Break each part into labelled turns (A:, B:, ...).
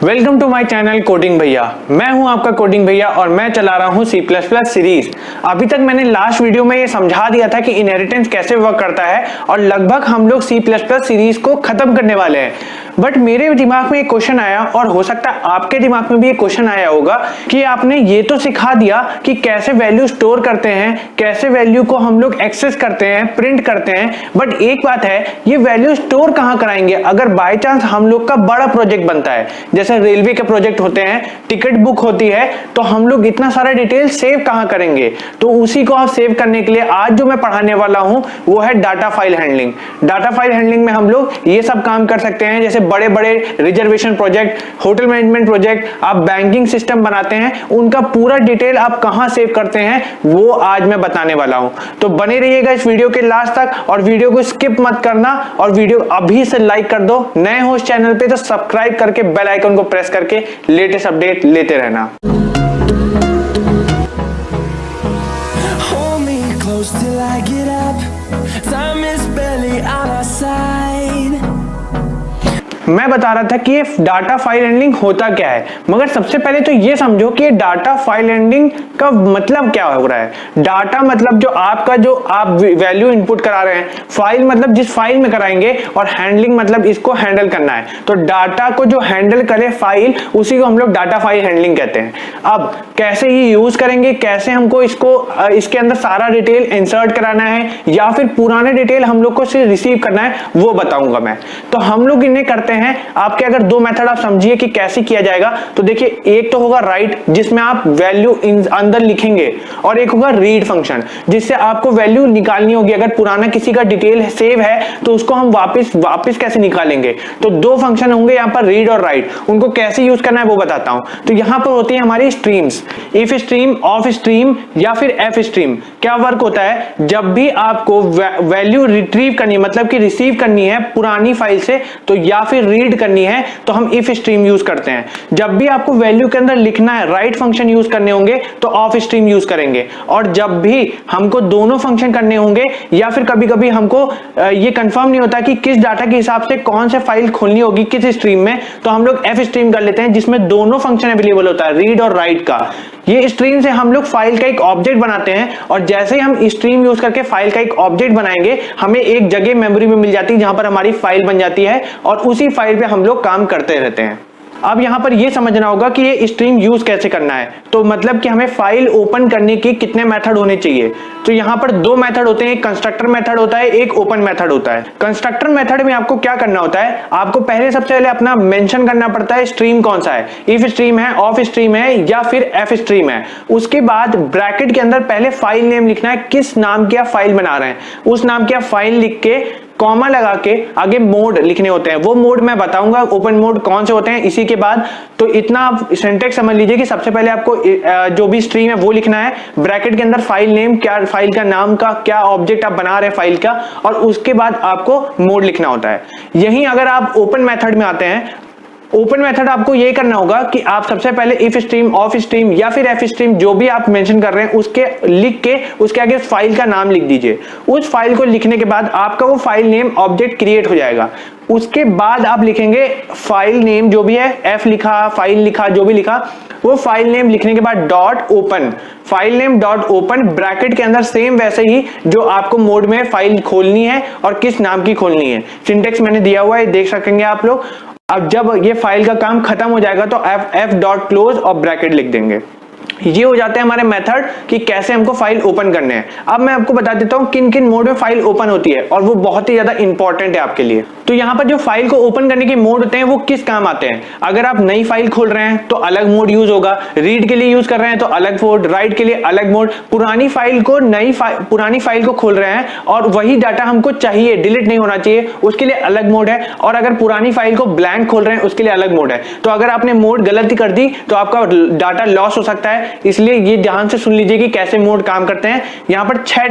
A: Welcome to my channel coding भैया। मैं हूं आपका कोडिंग भैया और मैं चला रहा हूं C++ सीरीज। अभी तक मैंने लास्ट वीडियो में ये समझा दिया था कि इनहेरिटेंस कैसे वर्क करता है और लगभग हम लोग C++ सीरीज को खत्म करने वाले हैं। बट मेरे दिमाग में एक क्वेश्चन आया और हो सकता है आपके दिमाग में भी एक क्वेश्चन आया होगा कि आपने ये तो सिखा दिया कि कैसे वैल्यू स्टोर करते हैं, कैसे वैल्यू को हम लोग एक्सेस करते हैं, प्रिंट करते हैं, बट एक बात है, ये वैल्यू स्टोर कहां कराएंगे अगर बाय चांस हम लोग का बड़ा प्रोजेक्ट बनता है, जैसे रेलवे के प्रोजेक्ट होते हैं, टिकट बुक होती है, तो हम लोग इतना सारा डिटेल सेव कहां करेंगे। तो उसी को आप सेव करने के लिए आज जो मैं पढ़ाने वाला हूं वो है data file handling. Data file handling में हम लोग ये सब काम कर सकते हैं, जैसे बड़े बड़े reservation project, hotel management project, आप बैंकिंग सिस्टम बनाते हैं, उनका पूरा डिटेल आप कहां सेव करते हैं वो आज मैं बताने वाला हूं। तो बने रहिएगा इस वीडियो के लास्ट तक और वीडियो को स्किप मत करना और वीडियो अभी से लाइक कर दो। नए हो इस चैनल पे तो सब्सक्राइब करके बेल आइकन को प्रेस करके लेटेस्ट अपडेट लेते रहना।
B: Till I get up, time is barely on our side.
A: मैं बता रहा था कि ये डाटा फाइल हैंडलिंग होता क्या है, मगर सबसे पहले तो ये समझो कि डाटा फाइल हैंडलिंग का मतलब क्या हो रहा है। डाटा मतलब जो आप वैल्यू इनपुट करा रहे हैं, फाइल मतलब जिस फाइल में कराएंगे, और हैंडलिंग मतलब इसको हैंडल करना है। तो डाटा को जो हैंडल करे फाइल, उसी को हम लोग डाटा फाइल हैंडलिंग कहते हैं। अब कैसे ये यूज करेंगे, कैसे हमको इसके अंदर सारा डिटेल इंसर्ट कराना है या फिर पुराने डिटेल हम लोग को सिर्फ रिसीव करना है, वो बताऊंगा मैं। तो हम लोग इन्हें करते हैं आपके, अगर दो मेथड आप समझिए कि कैसे किया जाएगा। तो देखिए, एक तो होगा राइट, जिसमें आप वैल्यू अंदर लिखेंगे, और एक होगा रीड फंक्शन, जिससे आपको वैल्यू निकालनी होगी। अगर पुराना किसी का डिटेल सेव है तो उसको हम वापस कैसे निकालेंगे। तो दो फंक्शन होंगे यहाँ पर, रीड और राइट। उनको कैसे यूज करना है वो बताता हूं। तो यहां पर होती है हमारी streams, if stream, of stream या फिर एफ स्ट्रीम। क्या वर्क होता है, जब भी आपको वैल्यू रिट्रीव करनी है, मतलब कि रिसीव करनी है पुरानी फाइल से, तो या फिर रीड करनी है, तो हम इफ स्ट्रीम यूज करते हैं। जब भी आपको वैल्यू के अंदर लिखना है, राइट फंक्शन यूज करने होंगे, तो ऑफ स्ट्रीम यूज करेंगे। और जब भी हमको दोनों फंक्शन करने होंगे, या फिर कभी कभी हमको ये कंफर्म नहीं होता कि किस डाटा के हिसाब से कौन से फाइल खोलनी होगी किस स्ट्रीम में, तो हम लोग एफ स्ट्रीम कर लेते हैं, जिसमें दोनों फंक्शन अवेलेबल होता है, रीड और राइट का। ये स्ट्रीम से हम लोग फाइल का एक ऑब्जेक्ट बनाते हैं, और जैसे ही हम स्ट्रीम यूज करके फाइल का एक ऑब्जेक्ट बनाएंगे, हमें एक जगह मेमोरी में मिल जाती है जहां पर हमारी फाइल बन जाती है, और उसी फाइल पे हम लोग काम करते रहते हैं। अब यहां पर यह समझना होगा कि ये स्ट्रीम यूज कैसे करना है। तो मतलब कि हमें फाइल ओपन करने के कितने मेथड होने चाहिए। तो यहां पर दो मेथड होते हैं, एक कंस्ट्रक्टर मेथड होता है, एक ओपन मेथड होता है। कंस्ट्रक्टर मेथड में आपको क्या करना होता है, आपको पहले सबसे पहले अपना मेंशन करना पड़ता है स्ट्रीम कौन सा है, इफ स्ट्रीम है, ऑफ स्ट्रीम है या फिर एफ स्ट्रीम है। उसके बाद ब्रैकेट के अंदर पहले फाइल नेम लिखना है, किस नाम की आप फाइल बना रहे हैं, उस नाम की आप फाइल लिख के कॉमा लगा के आगे मोड लिखने होते हैं। वो मोड मैं बताऊंगा ओपन मोड कौन से होते हैं इसी के बाद। तो इतना आप सिंटेक्स समझ लीजिए कि सबसे पहले आपको जो भी स्ट्रीम है वो लिखना है, ब्रैकेट के अंदर फाइल नेम, क्या फाइल का नाम का क्या ऑब्जेक्ट आप बना रहे हैं फाइल का, और उसके बाद आपको मोड लिखना होता है। यही अगर आप ओपन मेथड में आते हैं, ओपन मेथड आपको ये करना होगा कि आप सबसे पहले इफ स्ट्रीम, ऑफ स्ट्रीम या फिर एफ स्ट्रीम जो भी आप मेंशन कर रहे हैं उसके लिख के उसके आगे फाइल का नाम लिख दीजिए। उस फाइल को लिखने के बाद आपका वो फाइल नेम ऑब्जेक्ट क्रिएट हो जाएगा। उसके बाद आप लिखेंगे फाइल नेम जो भी है, एफ लिखा, फाइल लिखा, जो भी लिखा, वो फाइल नेम लिखने के बाद dot open, file name dot open, bracket के अंदर सेम वैसे ही जो आपको मोड में फाइल खोलनी है और किस नाम की खोलनी है। सिंटेक्स मैंने दिया हुआ है, देख सकेंगे आप लोग। अब जब ये फाइल का काम खत्म हो जाएगा तो एफ डॉट क्लोज और ब्रैकेट लिख देंगे। ये हो जाते हैं हमारे मेथड कि कैसे हमको फाइल ओपन करने हैं। अब मैं आपको बता देता हूं किन किन मोड में फाइल ओपन होती है, और वो बहुत ही ज्यादा इंपॉर्टेंट है आपके लिए। तो यहाँ पर जो फाइल को ओपन करने के मोड होते हैं वो किस काम आते हैं। अगर आप नई फाइल खोल रहे हैं तो अलग मोड यूज होगा, रीड के लिए यूज कर रहे हैं तो अलग मोड, राइट के लिए अलग मोड, पुरानी फाइल को खोल रहे हैं और वही डाटा हमको चाहिए, डिलीट नहीं होना चाहिए, उसके लिए अलग मोड है, और अगर पुरानी फाइल को ब्लैंक खोल रहे हैं उसके लिए अलग मोड है। तो अगर आपने मोड गलती कर दी तो आपका डाटा लॉस हो सकता है, इसलिए ये ध्यान से सुन लीजिए कि कैसे मोड काम करते हैं। यहां पर 6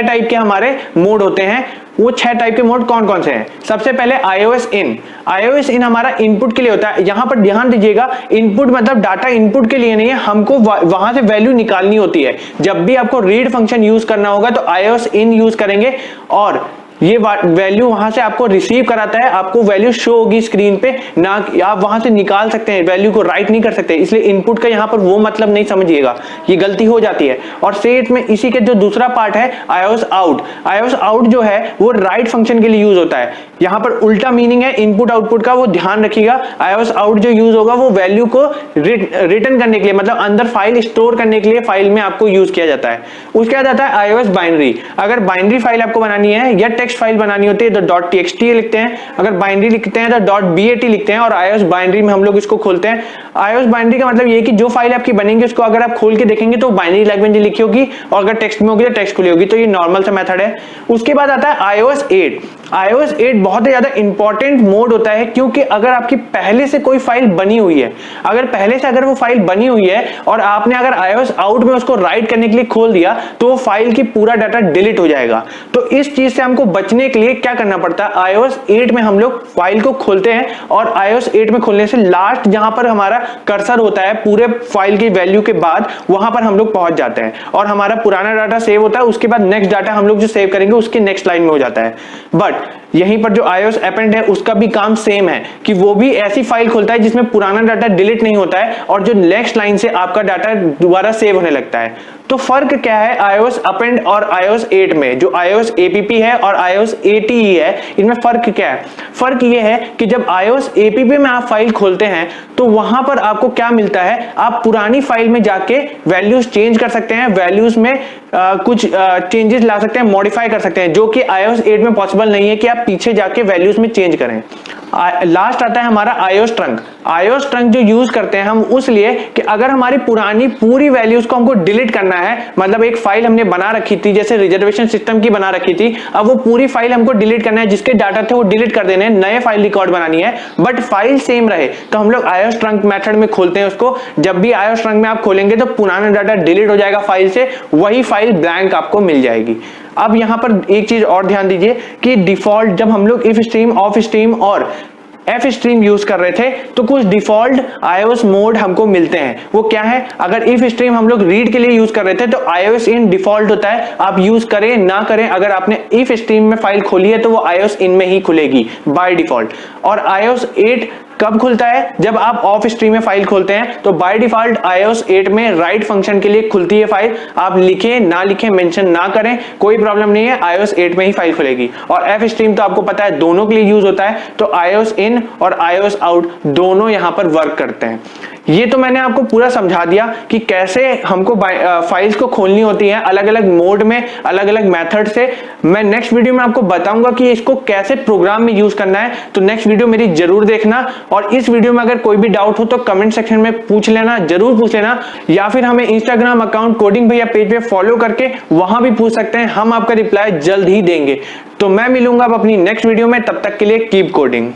A: टाइप के हमारे मोड होते हैं। वो 6 टाइप के मोड कौन कौन से हैं। सबसे पहले iOS इन हमारा इनपुट के लिए होता है। यहां पर ध्यान दीजिएगा, इनपुट मतलब डाटा इनपुट के लिए नहीं है, हमको वहां से वैल्यू निकालनी होती है। जब भी आपको रीड फंक्शन यूज करना होगा तो iOS इन यूज करेंगे। और ये वैल्यू वहां से आपको रिसीव कराता है, आपको वैल्यू शो होगी स्क्रीन पे, ना आप वहां से निकाल सकते हैं, वैल्यू को राइट नहीं कर सकते। इसलिए इनपुट का यहाँ पर वो मतलब नहीं समझिएगा, ये गलती हो जाती है। और सेट में इसी के जो दूसरा पार्ट है आईओएस आउट, आईओएस आउट जो है वो राइट फंक्शन के लिए यूज होता है। यहाँ पर उल्टा मीनिंग है इनपुट आउटपुट का, वो ध्यान रखिएगा। आईओएस आउट जो यूज होगा वो वैल्यू को रिटर्न करने के लिए, मतलब अंदर फाइल स्टोर करने के लिए फाइल में आपको यूज किया जाता है। उसके बाद आता है आईओएस बाइनरी। अगर बाइनरी फाइल आपको बनानी है या टेक्स्ट फाइल बनानी होती है तो .txt लिखते हैं, अगर बाइनरी लिखते हैं तो .bat लिखते हैं, और आईओएस बाइनरी में हम लोग इसको खोलते हैं। आईओएस बाइनरी का मतलब ये कि जो फाइल आपकी बनेंगी उसको अगर आप खोल के देखेंगे तो बाइनरी लैंग्वेज लिखी होगी, और अगर टेक्स्ट में होगी तो टेक्स्ट खुली होगी। तो ये नॉर्मल सा मेथड है। उसके बाद आता है आईओएस 8। iOS 8 बहुत ही ज्यादा इंपॉर्टेंट मोड होता है, क्योंकि अगर आपकी पहले से कोई फाइल बनी हुई है, अगर वो फाइल बनी हुई है और आपने अगर iOS आउट में उसको राइट करने के लिए खोल दिया तो वो फाइल की पूरा डाटा डिलीट हो जाएगा। तो इस चीज से हमको बचने के लिए क्या करना पड़ता है, iOS 8 में हम लोग फाइल को खोलते हैं और iOS 8 में खोलने से लास्ट जहां पर हमारा कर्सर होता है पूरे फाइल की वैल्यू के बाद, वहां पर हम लोग पहुंच जाते हैं और हमारा पुराना डाटा सेव होता है। उसके बाद नेक्स्ट डाटा हम लोग जो सेव करेंगे उसके नेक्स्ट लाइन में हो जाता है। बट यहीं पर जो iOS append है उसका भी काम सेम है कि वो भी ऐसी फाइल खोलता है जिसमें पुराना डाटा डिलीट नहीं होता है और जो नेक्स्ट लाइन से आपका डाटा दोबारा सेव होने लगता है। तो फर्क क्या है iOS append और iOS 8 में? जो iOS app है और iOS ATE है, इनमें फर्क क्या है? फर्क ये है कि जब iOS app में आप फाइल खोलते हैं तो वहां पर आपको क्या मिलता है, आप पुरानी फाइल में जाके वैल्यूज चेंज कर सकते हैं, वैल्यूज में कुछ चेंजेस ला सकते हैं, मॉडिफाई कर सकते हैं, जो कि iOS 8 में पॉसिबल नहीं है कि आप पीछे जाके वैल्यूज में चेंज करें। लास्ट आता है हमारा iOS ट्रंक। iOS ट्रंक जो यूज करते हैं हम उस लिए कि अगर हमारी पुरानी पूरी वैल्यूज को हमको डिलीट करना है, मतलब एक फाइल हमने बना रखी थी जैसे रिजर्वेशन सिस्टम की बना रखी थी, अब वो पूरी फाइल हमको डिलीट करना है, जिसके डाटा थे वो डिलीट कर देने हैं, नए फाइल रिकॉर्ड बनानी है, बट फाइल सेम रहे, तो हम लोग iOS ट्रंक मेथड में खोलते हैं उसको। जब भी iOS ट्रंक में आप खोलेंगे तो पुराना डाटा डिलीट हो जाएगा फाइल से, वही फाइल ब्लैंक आपको मिल जाएगी। अब यहां पर एक चीज और ध्यान दीजिए कि डिफॉल्ट जब हम लोग इफ स्ट्रीम, ऑफ स्ट्रीम और एफ स्ट्रीम यूज कर रहे थे तो कुछ डिफॉल्ट iOS मोड हमको मिलते हैं। वो क्या है, अगर इफ स्ट्रीम हम लोग रीड के लिए यूज कर रहे थे तो iOS इन डिफॉल्ट होता है, आप यूज करें ना करें, अगर आपने इफ स्ट्रीम में फाइल खोली है तो वो iOS इन में ही खुलेगी बाय डिफॉल्ट। और iOS 8 कब खुलता है, जब आप ऑफ स्ट्रीम में फाइल खोलते हैं तो बाय डिफॉल्ट iOS 8 में राइट फंक्शन के लिए खुलती है फाइल, आप लिखें ना लिखें, मेंशन ना करें, कोई प्रॉब्लम नहीं है, iOS 8 में ही फाइल खुलेगी। और एफ स्ट्रीम तो आपको पता है दोनों के लिए यूज होता है, तो iOS इन और iOS आउट दोनों यहां पर वर्क करते हैं। ये तो मैंने आपको पूरा समझा दिया कि कैसे हमको फाइल्स को खोलनी होती है अलग अलग मोड में, अलग अलग मेथड से। मैं नेक्स्ट वीडियो में आपको बताऊंगा कि इसको कैसे प्रोग्राम में यूज करना है, तो नेक्स्ट वीडियो मेरी जरूर देखना। और इस वीडियो में अगर कोई भी डाउट हो तो कमेंट सेक्शन में पूछ लेना, जरूर पूछ लेना, या फिर हमें इंस्टाग्राम अकाउंट कोडिंग भैया पेज पे फॉलो करके वहां भी पूछ सकते हैं, हम आपका रिप्लाई जल्द ही देंगे। तो मैं मिलूंगा अब अपनी नेक्स्ट वीडियो में, तब तक के लिए कीप कोडिंग।